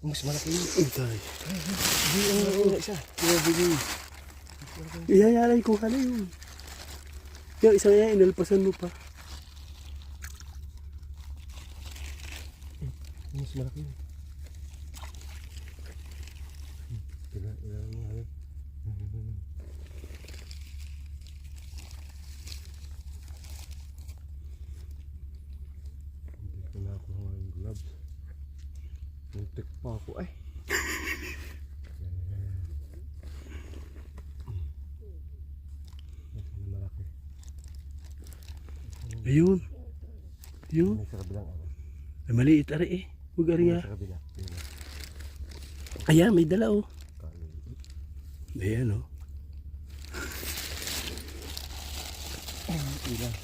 Mas malaki yun. Itay. Hindi, ang isa. Iyayaray ko ka na yun. Yung isang yan, inalpasan mo pa. Mas malaki yun. Ilan mo ngayon. Hindi ko na ako ng gloves. Muntik pa ako ay. Malaki. Ayun. Yun. May sa kabilang ano. Ay, maliit ari eh. Huwag ari nga. Sa kabila. Ayan, may dala oh. Ayan oh. Ilan.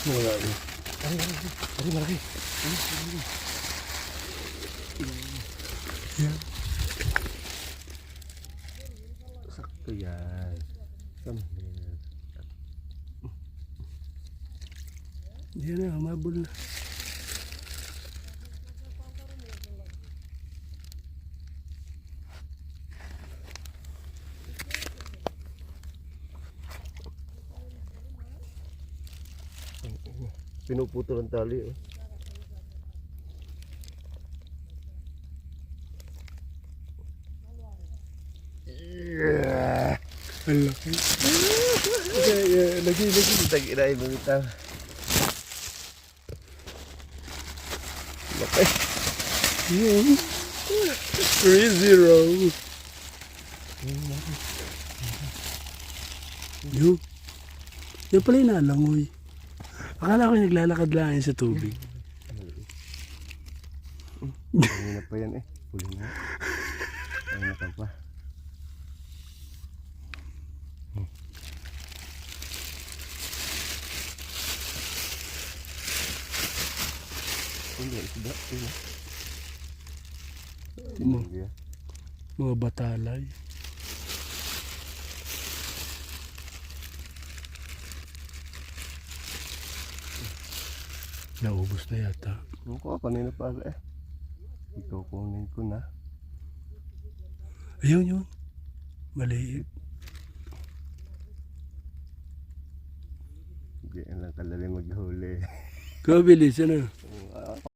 Wala rin. Ari malaki. Ayan. Sakto yan. Ayan na, umabol na. Pinuputol ang tali oh. Yeah. Ang laki. Lagi. Tag-inain mo bitaw. Laki. Yun. 3-0. Yun. Yan pala yung nalangoy. Akala ko yung naglalakad lang yun sa tubig. Kanina pa yan eh. Huli na. Kanina ka pa. Hindi, isda. Mga batalay. Naubos na yata. Ako, kanina pa eh. Ikaw kunin ko na. Ayun yun. Maliit. Hindi lang kadali maghuli. Kabilis, ano?